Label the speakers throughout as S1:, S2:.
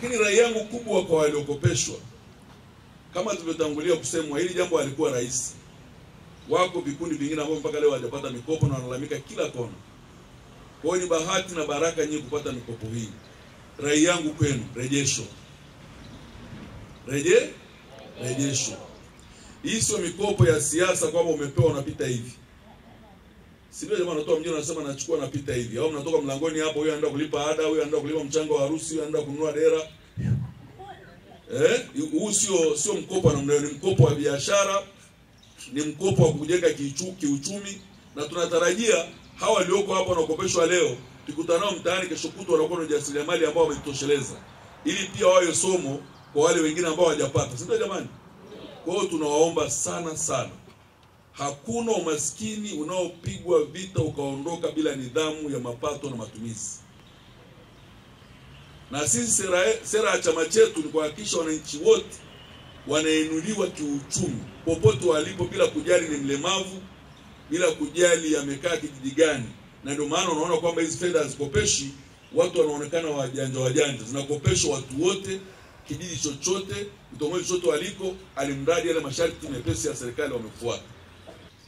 S1: Lakini rai yangu kubwa kwa waliokopeshwa, kama tulivyotangulia kusema, hili jambo halikuwa rahisi. Wako vikundi vingine ambao mpaka leo hawajapata mikopo na wanalalamika kila kona. Kwa hiyo ni bahati na baraka nyinyi kupata mikopo hii. Rai yangu kwenu, rejesho. Rejesho. Hii sio mikopo ya siasa kwamba umepewa unapita hivi. Sio jamaa anatoa mjini anasema nachukua napita hivi. Au mnatoka mlangoni hapo, huyu anaenda kulipa ada, huyu anaenda kulipa mchango wa harusi, huyu anaenda kununua dera. Huu sio mkopo na mnayo, ni mkopo wa biashara, ni mkopo wa kujenga kiuchumi, na tunatarajia hawa walioko hapa wanakopeshwa leo tukutana nao mtaani kesho kutwa wanakuwa na jasiriamali ambao wamejitosheleza, ili pia wawe somo kwa wale wengine ambao hawajapata. Sio jamani? Kwa hiyo tunawaomba sana. Hakuna umaskini unaopigwa vita ukaondoka bila nidhamu ya mapato na matumizi. Na sisi sera ya chama chetu ni kuhakikisha wananchi wote wanainuliwa kiuchumi popote walipo, bila kujali ni mlemavu, bila kujali amekaa kijiji gani. Na ndio maana unaona kwamba hizi fedha hazikopeshi watu wanaonekana wajanja, zinakopeshwa watu wote, kijiji chochote, kitongoji chochote waliko, alimradi yale masharti mepesi ya serikali wamefuata.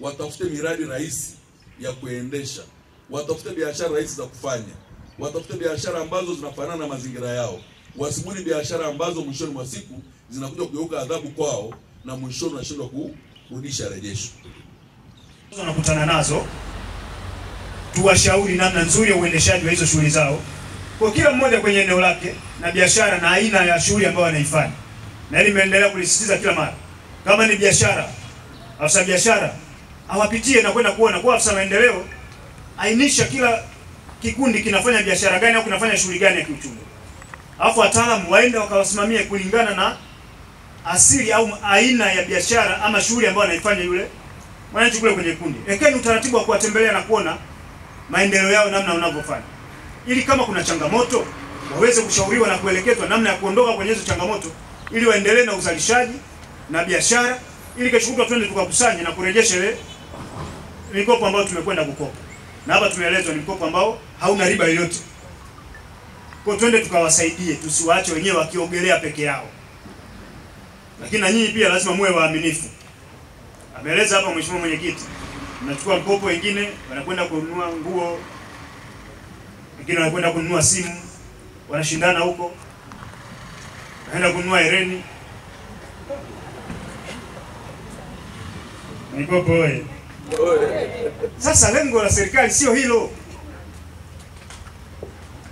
S1: Watafute miradi rahisi ya kuendesha, watafute biashara rahisi za kufanya, watafute biashara ambazo zinafanana na mazingira yao. Wasibuni biashara ambazo mwishoni mwa siku zinakuja kugeuka adhabu kwao na mwishoni wanashindwa kurudisha rejesho.
S2: Tunakutana nazo, tuwashauri namna nzuri ya uendeshaji wa hizo shughuli zao, kwa kila mmoja kwenye eneo lake na biashara na aina ya shughuli ambayo wanaifanya. Na hili nimeendelea kulisisitiza kila mara. Kama ni biashara, afisa biashara awapitie na kwenda kuona kwa afisa maendeleo, ainisha kila kikundi kinafanya biashara gani au kinafanya shughuli gani ya kiuchumi. Alafu wataalamu waende wakawasimamie kulingana na asili au aina ya biashara ama shughuli ambayo anaifanya yule mwananchi kule kwenye kundi. Ekeni utaratibu wa kuwatembelea na kuona maendeleo yao namna wanavyofanya, ili kama kuna changamoto waweze kushauriwa na kuelekezwa namna ya kuondoka kwenye hizo changamoto, ili waendelee na uzalishaji na biashara, ili kesho kutwa twende tukakusanye na kurejesha ile mikopo ambayo tumekwenda kukopa. Na hapa tumeelezwa ni mkopo ambao hauna riba yoyote. Kwa twende tukawasaidie, tusiwaache wenyewe wakiogelea peke yao. Lakini na nyinyi pia lazima muwe waaminifu. Ameeleza hapa mheshimiwa mwenyekiti, mnachukua mkopo, wengine wanakwenda kununua nguo, wengine wanakwenda kununua simu, wanashindana huko, wanaenda kununua hereni. Mikopo wewe. Sasa lengo la serikali sio hilo.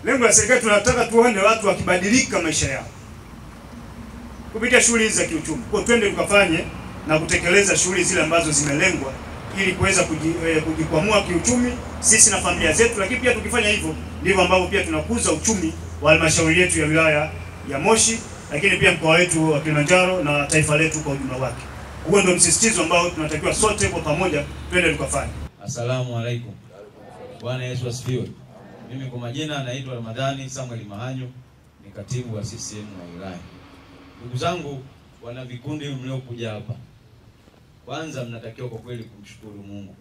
S2: Lengo la serikali tunataka tuone watu wakibadilika maisha yao kupitia shughuli za kiuchumi. Kwa twende tukafanye na kutekeleza shughuli zile ambazo zimelengwa ili kuweza kujikwamua kiuchumi sisi na familia zetu, lakini pia tukifanya hivyo ndivyo ambavyo pia tunakuza uchumi wa halmashauri yetu ya wilaya ya Moshi, lakini pia mkoa wetu wa Kilimanjaro na taifa letu kwa ujumla wake. Huo ndio msisitizo ambao tunatakiwa sote kwa pamoja twende tukafanye.
S3: Asalamu alaykum. Bwana Yesu asifiwe. Mimi kwa majina naitwa Ramadhani Samuel Mahanyo, ni katibu wa CCM wa wilaya. Ndugu zangu wana vikundi mliokuja hapa, kwanza mnatakiwa kwa kweli kumshukuru Mungu,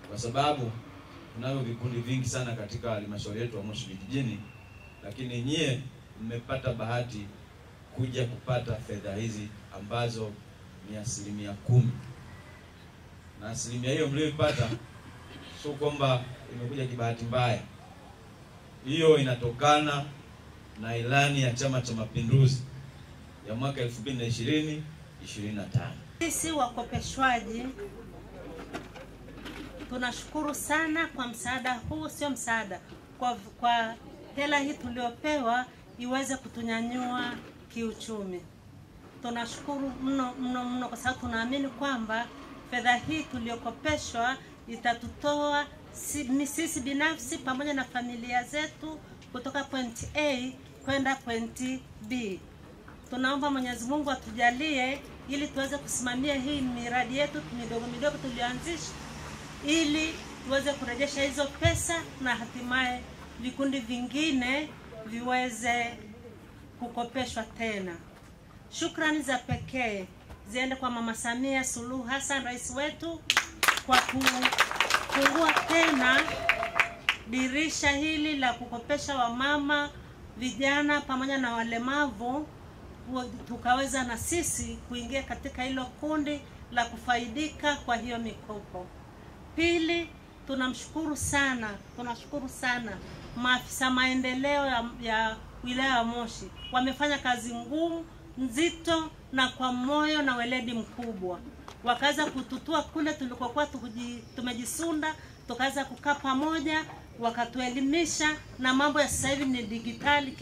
S3: kwa sababu tunavyo vikundi vingi sana katika halmashauri yetu ya Moshi vijijini, lakini nyie mmepata bahati kuja kupata fedha hizi ambazo ni 10%. Na asilimia hiyo mlioipata sio kwamba imekuja kibahati mbaya. Hiyo inatokana na ilani ya Chama cha Mapinduzi ya mwaka 2020-2025.
S4: Sisi wakopeshwaji tunashukuru sana kwa msaada huu, sio msaada, kwa hela hii tuliopewa iweze kutunyanyua kiuchumi. Tunashukuru mno kwa sababu tunaamini kwamba fedha hii tuliokopeshwa itatutoa sisi binafsi pamoja na familia zetu kutoka point A kwenda point B. Tunaomba Mwenyezi Mungu atujalie ili tuweze kusimamia hii miradi yetu midogo tulioanzisha, ili tuweze kurejesha hizo pesa na hatimaye vikundi vingine viweze kukopeshwa tena. Shukrani za pekee ziende kwa Mama Samia Suluhu Hassan, rais wetu, kwa kufungua tena dirisha hili la kukopesha wamama vijana pamoja na walemavu tukaweza na sisi kuingia katika hilo kundi la kufaidika kwa hiyo mikopo. Pili, tunashukuru sana maafisa maendeleo ya wilaya ya Moshi. Wamefanya kazi ngumu, nzito na kwa moyo na weledi mkubwa. Wakaanza kututua kule tulikokuwa tumejisunda, tukaanza kukaa pamoja, wakatuelimisha na mambo ya sasa hivi ni digitali